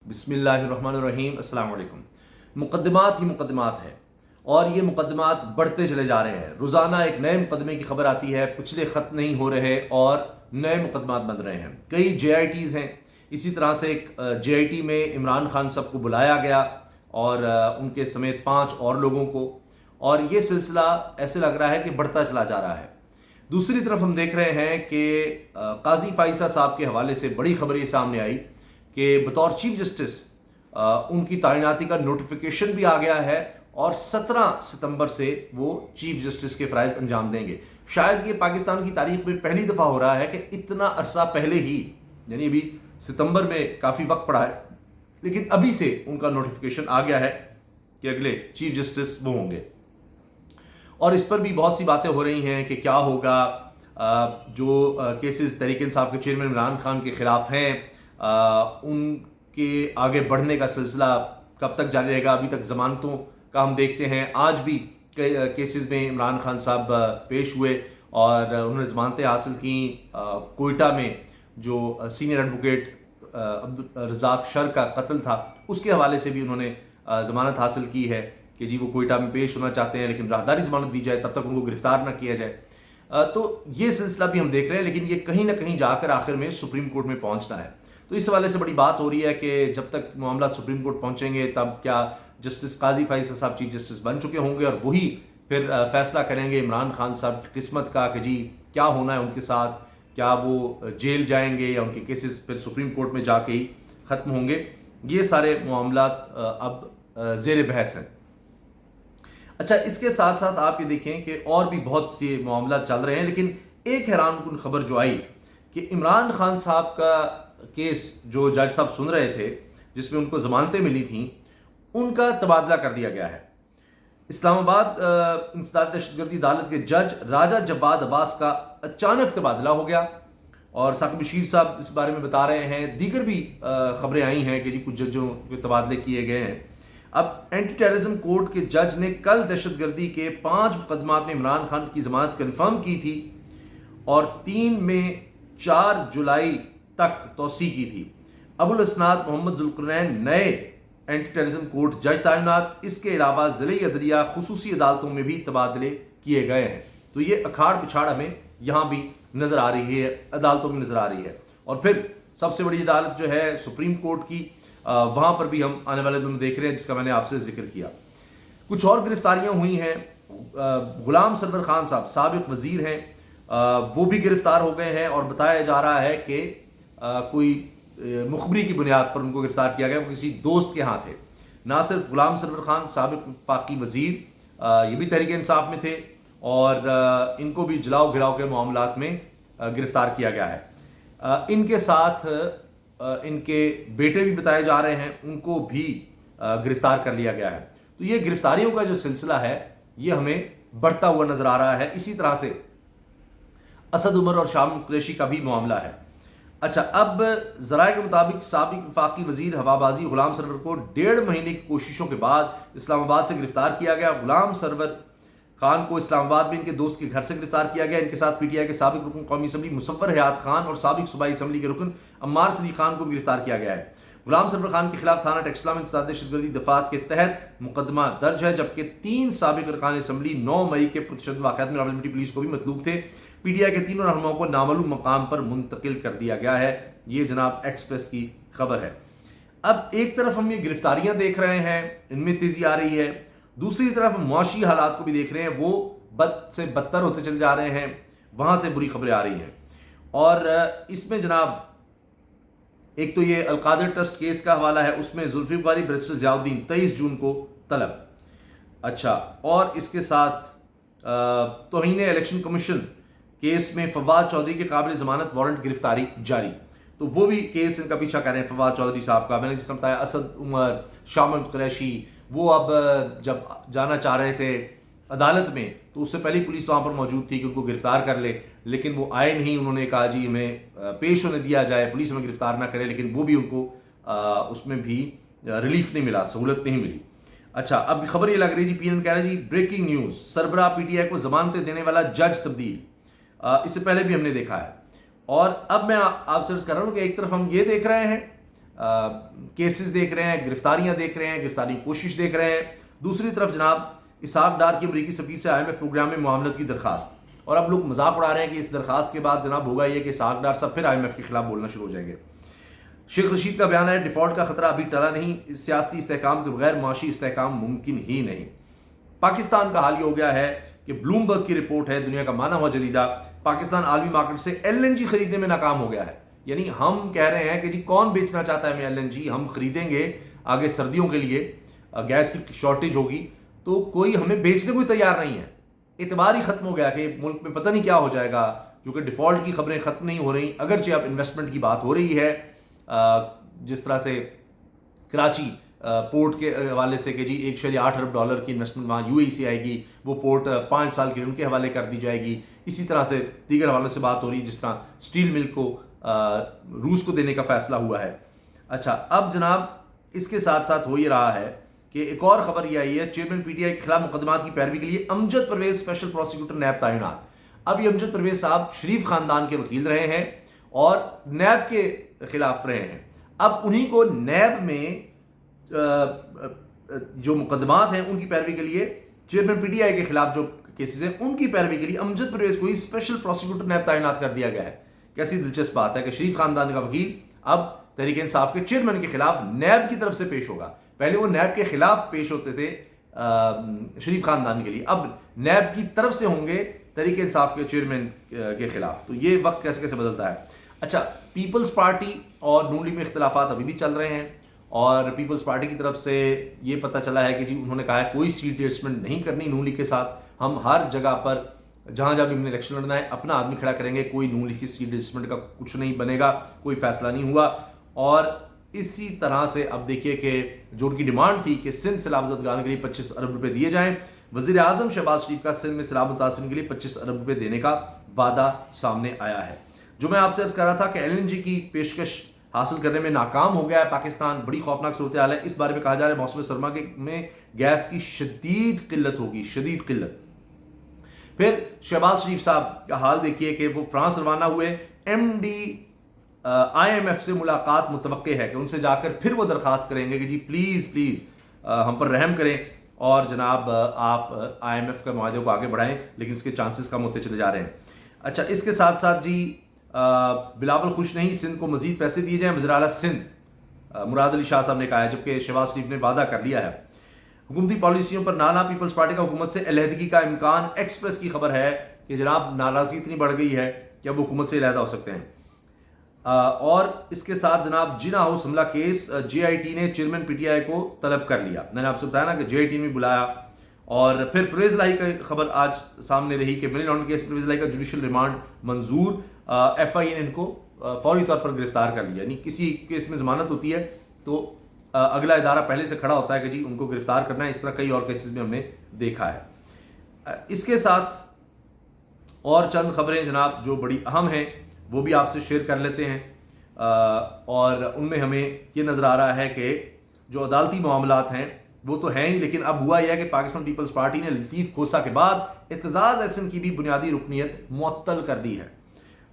بسم اللہ الرحمن الرحیم۔ السلام علیکم۔ مقدمات ہی مقدمات ہیں اور یہ مقدمات بڑھتے چلے جا رہے ہیں۔ روزانہ ایک نئے مقدمے کی خبر آتی ہے، پچھلے ختم نہیں ہو رہے اور نئے مقدمات بن رہے ہیں۔ کئی جے آئی ٹیز ہیں، اسی طرح سے ایک جے آئی ٹی میں عمران خان صاحب کو بلایا گیا اور ان کے سمیت 5 اور لوگوں کو، اور یہ سلسلہ ایسے لگ رہا ہے کہ بڑھتا چلا جا رہا ہے۔ دوسری طرف ہم دیکھ رہے ہیں کہ قاضی فائزہ صاحب کے حوالے سے بڑی خبر یہ سامنے آئی کہ بطور چیف جسٹس ان کی تعیناتی کا نوٹیفیکیشن بھی آ گیا ہے اور 17 ستمبر سے وہ چیف جسٹس کے فرائض انجام دیں گے۔ شاید یہ پاکستان کی تاریخ میں پہلی دفعہ ہو رہا ہے کہ اتنا عرصہ پہلے ہی، یعنی ابھی ستمبر میں کافی وقت پڑا ہے، لیکن ابھی سے ان کا نوٹیفیکیشن آ گیا ہے کہ اگلے چیف جسٹس وہ ہوں گے۔ اور اس پر بھی بہت سی باتیں ہو رہی ہیں کہ کیا ہوگا۔ جو کیسز تحریک انصاف کے چیئرمین عمران خان کے خلاف ہیں، ان کے آگے بڑھنے کا سلسلہ کب تک جاری رہے گا؟ ابھی تک ضمانتوں کا ہم دیکھتے ہیں، آج بھی کئی کیسز میں عمران خان صاحب پیش ہوئے اور انہوں نے ضمانتیں حاصل کیں۔ کوئٹہ میں جو سینئر ایڈوکیٹ عبدالرزاق شر کا قتل تھا، اس کے حوالے سے بھی انہوں نے ضمانت حاصل کی ہے کہ جی وہ کوئٹہ میں پیش ہونا چاہتے ہیں، لیکن راہداری ضمانت دی جائے، تب تک ان کو گرفتار نہ کیا جائے۔ تو یہ سلسلہ بھی ہم دیکھ رہے ہیں، لیکن یہ کہیں نہ کہیں جا کر آخر میں سپریم کورٹ میں پہنچنا ہے۔ تو اس حوالے سے بڑی بات ہو رہی ہے کہ جب تک معاملات سپریم کورٹ پہنچیں گے تب کیا جسٹس قاضی فائزہ صاحب چیف جسٹس بن چکے ہوں گے اور وہی پھر فیصلہ کریں گے عمران خان صاحب کی قسمت کا کہ جی کیا ہونا ہے ان کے ساتھ، کیا وہ جیل جائیں گے یا ان کے کیسز پھر سپریم کورٹ میں جا کے ہی ختم ہوں گے۔ یہ سارے معاملات اب زیر بحث ہیں۔ اچھا، اس کے ساتھ ساتھ آپ یہ دیکھیں کہ اور بھی بہت سے معاملات چل رہے ہیں، لیکن ایک حیران کن خبر جو آئی کہ عمران خان صاحب کا کیس جو جج صاحب سن رہے تھے، جس میں ان کو ضمانتیں ملی تھیں، ان کا تبادلہ کر دیا گیا ہے۔ اسلام آباد انسداد دہشت گردی عدالت کے جج راجہ جواد عباس کا اچانک تبادلہ ہو گیا اور ثاقب بشیر صاحب اس بارے میں بتا رہے ہیں۔ دیگر بھی خبریں آئی ہیں کہ جی کچھ ججوں کے تبادلے کیے گئے ہیں۔ اب اینٹی ٹیررزم کورٹ کے جج نے کل دہشت گردی کے 5 مقدمات میں عمران خان کی ضمانت کنفرم کی تھی اور 3 میں 4 جولائی تک توسیع کی تھی۔ ابوالاسناد محمد ذوالقرنین نئے اینٹی ٹیررزم کورٹ جج تعینات۔ اس کے علاوہ ضلعی عدلیہ خصوصی عدالتوں میں بھی تبادلے کیے گئے ہیں۔ تو یہ اکھاڑ پچھاڑ ہمیں یہاں بھی نظر آ رہی ہے، عدالتوں میں نظر آ رہی ہے۔ اور پھر سب سے بڑی عدالت جو ہے سپریم کورٹ کی، وہاں پر بھی ہم آنے والے دن دیکھ رہے ہیں، جس کا میں نے آپ سے ذکر کیا۔ کچھ اور گرفتاریاں ہوئی ہیں۔ غلام سرور خان صاحب سابق وزیر ہیں، وہ بھی گرفتار ہو گئے ہیں اور بتایا جا رہا ہے کہ کوئی مخبری کی بنیاد پر ان کو گرفتار کیا گیا، وہ کسی دوست کے ہاں تھے۔ نہ صرف غلام سرور خان سابق وفاقی وزیر، یہ بھی تحریک انصاف میں تھے اور ان کو بھی جلاؤ گراؤ کے معاملات میں گرفتار کیا گیا ہے۔ ان کے ساتھ ان کے بیٹے بھی بتائے جا رہے ہیں، ان کو بھی گرفتار کر لیا گیا ہے۔ تو یہ گرفتاریوں کا جو سلسلہ ہے یہ ہمیں بڑھتا ہوا نظر آ رہا ہے۔ اسی طرح سے اسد عمر اور شام قریشی کا بھی معاملہ ہے۔ اچھا، اب ذرائع کے مطابق سابق وفاقی وزیر ہوابازی غلام سرور کو 1.5 مہینے کی کوششوں کے بعد اسلام آباد سے گرفتار کیا گیا۔ غلام سرور خان کو اسلام آباد میں ان کے دوست کے گھر سے گرفتار کیا گیا۔ ان کے ساتھ پی ٹی آئی کے سابق رکن قومی اسمبلی مصور حیات خان اور سابق صوبائی اسمبلی کے رکن عمار صدیق خان کو بھی گرفتار کیا گیا ہے۔ غلام سرور خان کے خلاف تھانہ ٹیکسلا میں انسداد دہشت گردی دفعات کے تحت مقدمہ درج ہے، جبکہ 3 سابق ارکان اسمبلی 9 مئی کے پرتشدد واقعات میں راولپنڈی پولیس کو بھی مطلوب تھے۔ پی ٹی آئی کے 3 رہنماؤں کو نامعلوم مقام پر منتقل کر دیا گیا ہے۔ یہ جناب ایکسپریس کی خبر ہے۔ اب ایک طرف ہم یہ گرفتاریاں دیکھ رہے ہیں، ان میں تیزی آ رہی ہے، دوسری طرف معاشی حالات کو بھی دیکھ رہے ہیں، وہ بد سے بدتر ہوتے چلے جا رہے ہیں، وہاں سے بری خبریں آ رہی ہیں۔ اور اس میں جناب ایک تو یہ القادر ٹرسٹ کیس کا حوالہ ہے، اس میں ذوالفقار بیرسٹر ضیاء الدین 23 جون کو طلب۔ اچھا، اور اس کے ساتھ توہین الیکشن کمیشن کیس میں فواد چودھری کے قابل ضمانت وارنٹ گرفتاری جاری۔ تو وہ بھی کیس ان کا پیچھا کر رہے ہیں فواد چودھری صاحب کا۔ میں نے جس طرح بتایا اسد عمر، شامل قریشی، وہ اب جب جانا چاہ رہے تھے عدالت میں تو اس سے پہلے پولیس وہاں پر موجود تھی کہ ان کو گرفتار کر لے، لیکن وہ آئے نہیں۔ انہوں نے کہا جی ہمیں پیش ہونے دیا جائے، پولیس ہمیں گرفتار نہ کرے، لیکن وہ بھی ان کو اس میں بھی ریلیف نہیں ملا، سہولت نہیں ملی۔ اچھا، اب خبر یہ لگ رہی جی، پی این کہہ رہا ہے جی بریکنگ نیوز، سربراہ پی ٹی آئی کو ضمانتیں دینے والا جج تبدیل۔ اس سے پہلے بھی ہم نے دیکھا ہے۔ اور اب میں آپ سے عرض کر رہا ہوں کہ ایک طرف ہم یہ دیکھ رہے ہیں کیسز دیکھ رہے ہیں، گرفتاریاں دیکھ رہے ہیں، گرفتاری کی کوشش دیکھ رہے ہیں. دوسری طرف جناب اسحاق ڈار کی امریکی سفیر سے IMF پروگرام میں معاملت کی درخواست، اور اب لوگ مذاق اڑا رہے ہیں کہ اس درخواست کے بعد جناب ہوگا یہ کہ اسحاق ڈار سب پھر IMF کے خلاف بولنا شروع ہو جائیں گے. شیخ رشید کا بیان ہے ڈیفالٹ کا خطرہ ابھی ٹلا نہیں، سیاسی استحکام کے بغیر معاشی استحکام ممکن ہی نہیں. پاکستان کا حال یہ ہو گیا ہے کہ بلومبرگ کی رپورٹ ہے، دنیا کا مانا ہوا جریدہ، پاکستان عالمی مارکیٹ سے LNG خریدنے میں ناکام ہو گیا ہے. یعنی ہم کہہ رہے ہیں کہ جی کون بیچنا چاہتا ہے ہمیں LNG، ہم خریدیں گے آگے سردیوں کے لیے، گیس کی شارٹیج ہوگی تو کوئی ہمیں بیچنے کو تیار نہیں ہے. اعتبار ہی ختم ہو گیا کہ ملک میں پتہ نہیں کیا ہو جائے گا، کیونکہ ڈیفالٹ کی خبریں ختم نہیں ہو رہی. اگرچہ اب انویسٹمنٹ کی بات ہو رہی ہے، جس طرح سے کراچی پورٹ کے حوالے سے کہ جی $1.8 ارب کی انویسٹمنٹ وہاں UAE سے آئے گی، وہ پورٹ 5 سال کے لیے ان کے حوالے کر دی جائے گی. اسی طرح سے دیگر حوالوں سے بات ہو رہی ہے، جس طرح اسٹیل مل کو روس کو دینے کا فیصلہ ہوا ہے. اچھا، اب جناب اس کے ساتھ ساتھ ہو یہ رہا ہے کہ ایک اور خبر یہ آئی ہے، چیئرمین PTI کے خلاف مقدمات کی پیروی کے لیے امجد پرویز اسپیشل پروسیکیوٹر نیب تعینات. اب یہ امجد پرویز صاحب شریف خاندان کے وکیل رہے ہیں اور نیب کے خلاف رہے ہیں. اب انہی کو نیب میں جو مقدمات ہیں ان کی پیروی کے لیے، چیئرمین PTI کے خلاف جو کیسز ہیں ان کی پیروی کے لیے امجد پرویز کو ہی اسپیشل پروسیکیوٹر نیب تعینات کر دیا گیا ہے. کیسی دلچسپ بات ہے کہ شریف خاندان کا وکیل اب تحریک انصاف کے چیئرمین کے خلاف نیب کی طرف سے پیش ہوگا. پہلے وہ نیب کے خلاف پیش ہوتے تھے شریف خاندان کے لیے، اب نیب کی طرف سے ہوں گے تحریک انصاف کے چیئرمین کے خلاف. تو یہ وقت کیسے کیسے بدلتا ہے. اچھا، پیپلز پارٹی اور نون لیگ میں اختلافات ابھی بھی چل رہے ہیں، اور پیپلز پارٹی کی طرف سے یہ پتہ چلا ہے کہ جی انہوں نے کہا ہے کوئی سیٹ ایڈجسٹمنٹ نہیں کرنی نون لیگ کے ساتھ، ہم ہر جگہ پر جہاں جہاں بھی ہم نے الیکشن لڑنا ہے اپنا آدمی کھڑا کریں گے، کوئی نون لیگ کی سیٹ ایڈجسٹمنٹ کا کچھ نہیں بنے گا، کوئی فیصلہ نہیں ہوا. اور اسی طرح سے اب دیکھیے کہ جو ان کی ڈیمانڈ تھی کہ سندھ سیلاب زدگان کے لیے 25 ارب روپے دیے جائیں، وزیر اعظم شہباز شریف کا سندھ میں سیلاب متاثرین کے لیے 25 ارب روپے دینے کا وعدہ سامنے آیا ہے. جو میں آپ سے عرض کر رہا تھا کہ LNG کی پیشکش حاصل کرنے میں ناکام ہو گیا ہے پاکستان، بڑی خوفناک صورتحال ہے. اس بارے میں کہا جا رہا ہے موسم سرما میں گیس کی شدید قلت ہوگی، شدید قلت. پھر شہباز شریف صاحب کا حال دیکھیے کہ وہ فرانس روانہ ہوئے، MD IMF سے ملاقات متوقع ہے کہ ان سے جا کر پھر وہ درخواست کریں گے کہ جی پلیز ہم پر رحم کریں اور جناب آپ IMF کے معاہدے کو آگے بڑھائیں، لیکن اس کے چانسز کم ہوتے چلے جا رہے ہیں. اچھا، اس کے ساتھ ساتھ جی بلاول خوش نہیں، سندھ کو مزید پیسے دیے جائیں، وزیر اعلیٰ سندھ مراد علی شاہ صاحب نے کہا ہے، جبکہ شہباز شریف نے وعدہ کر لیا ہے. حکومتی پالیسیوں پر نالا، پیپلز پارٹی کا حکومت سے علیحدگی کا امکان. ایکسپریس کی خبر ہے کہ جناب ناراضگی اتنی بڑھ گئی ہے کہ اب حکومت سے علیحدہ ہو سکتے ہیں. اور اس کے ساتھ جناب جنا ہاؤس حملہ کیس، JIT نے چیئرمین PTI کو طلب کر لیا. میں نے آپ سے بتایا نا کہ JIT نے بھی بلایا. اور پھر پرویز الہی کا خبر آج سامنے رہی کہ منی لانڈرنگ کیس پرویز الہی کا جوڈیشل ریمانڈ منظور، FIA نے ان کو فوری طور پر گرفتار کر لیا. یعنی کسی کیس میں ضمانت ہوتی ہے تو اگلا ادارہ پہلے سے کھڑا ہوتا ہے کہ جی ان کو گرفتار کرنا ہے. اس طرح کئی اور کیسز میں ہم نے دیکھا ہے. اس کے ساتھ اور چند خبریں جناب جو بڑی اہم ہیں وہ بھی آپ سے شیئر کر لیتے ہیں، اور ان میں ہمیں یہ نظر آ رہا ہے کہ جو عدالتی معاملات ہیں وہ تو ہیں ہی، لیکن اب ہوا یہ ہے کہ پاکستان پیپلز پارٹی نے لطیف کھوسہ کے بعد اعتزاز احسن کی بھی بنیادی رکنیت معطل کر دی ہے.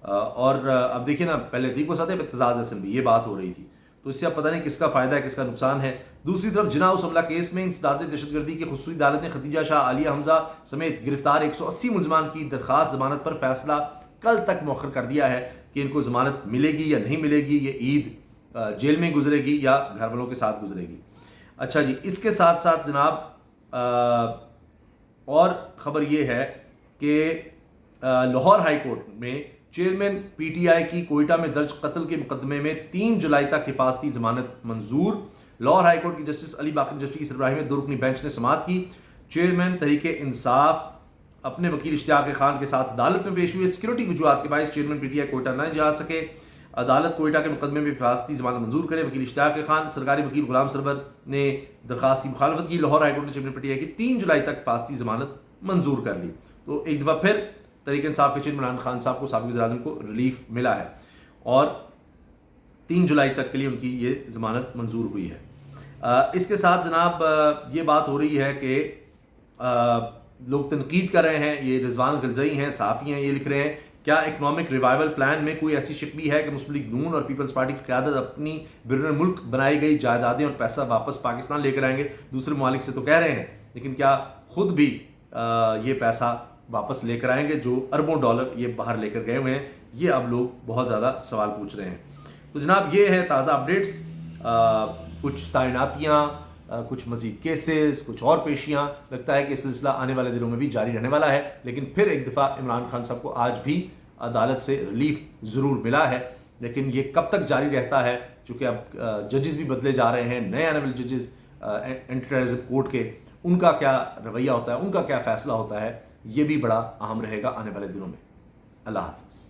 اور اب دیکھیں نا، پہلے لطیف کھوسہ تھے، اب اعتزاز احسن بھی، یہ بات ہو رہی تھی. تو اس سے اب پتہ نہیں کس کا فائدہ ہے کس کا نقصان ہے. دوسری طرف جنا ہاؤس حملہ کیس میں انسداد دہشت گردی کی خصوصی عدالت نے ختیجہ شاہ، عالیہ حمزہ سمیت گرفتار 180 ملزمان کی درخواست ضمانت پر فیصلہ کل تک مؤخر کر دیا ہے کہ ان کو ضمانت ملے گی یا نہیں ملے گی، یہ عید جیل میں گزرے گی یا گھر والوں کے ساتھ گزرے گی. اچھا جی، اس کے ساتھ ساتھ جناب اور خبر یہ ہے کہ لاہور ہائی کورٹ میں چیئرمین PTI کی کوئٹہ میں درج قتل کے مقدمے میں 3 جولائی تک حفاظتی ضمانت منظور. لاہور ہائی کورٹ کی جسٹس علی باقر جفری کی سربراہی میں 2 رکنی بینچ نے سماعت کی. چیئرمین تحریک انصاف اپنے وکیل اشتیاق خان کے ساتھ عدالت میں پیش ہوئے. سیکیورٹی وجوہات کے باعث چیئرمین PTI کوئٹہ نہ جا سکے. عدالت کوئٹہ کے مقدمے میں حفاظتی ضمانت منظور کرے. وکیل اشتیاق خان، سرکاری وکیل غلام سرور نے درخواست کی مخالفت کی. لاہور ہائی کورٹ نے چیئرمین PTI کی 3 جولائی تک حفاظتی ضمانت منظور کر لی. تو ایک دفعہ پھر تحریک انصاف کے چیئرمین عمران خان صاحب کو، سابق وزیر اعظم کو ریلیف ملا ہے اور 3 جولائی تک کے لیے ان کی یہ ضمانت منظور ہوئی ہے. اس کے ساتھ جناب یہ بات ہو رہی ہے کہ لوگ تنقید کر رہے ہیں، یہ رضوان غلزئی ہیں، صحافی ہیں، یہ لکھ رہے ہیں کیا اکنامک ریوائول پلان میں کوئی ایسی شک بھی ہے کہ مسلم لیگ نون اور پیپلز پارٹی کی قیادت اپنی بیرون ملک بنائی گئی جائیدادیں اور پیسہ واپس پاکستان لے کر آئیں گے؟ دوسرے ممالک سے تو کہہ رہے ہیں، لیکن کیا خود بھی یہ پیسہ واپس لے کر آئیں گے؟ جو اربوں ڈالر یہ باہر لے کر گئے ہوئے ہیں، یہ اب لوگ بہت زیادہ سوال پوچھ رہے ہیں۔ تو جناب یہ ہے تازہ اپڈیٹس، کچھ تعیناتیاں، کچھ مزید کیسز، کچھ اور پیشیاں، لگتا ہے کہ یہ سلسلہ آنے والے دنوں میں بھی جاری رہنے والا ہے، لیکن پھر ایک دفعہ عمران خان صاحب کو آج بھی عدالت سے ریلیف ضرور ملا ہے، لیکن یہ کب تک جاری رہتا ہے، چونکہ اب ججز بھی بدلے جا رہے ہیں، نئے آنے والے ججز اینٹی ٹیررزم کورٹ کے، ان کا کیا رویہ ہوتا ہے، ان کا کیا فیصلہ ہوتا ہے، یہ بھی بڑا اہم رہے گا آنے والے دنوں میں۔ اللہ حافظ۔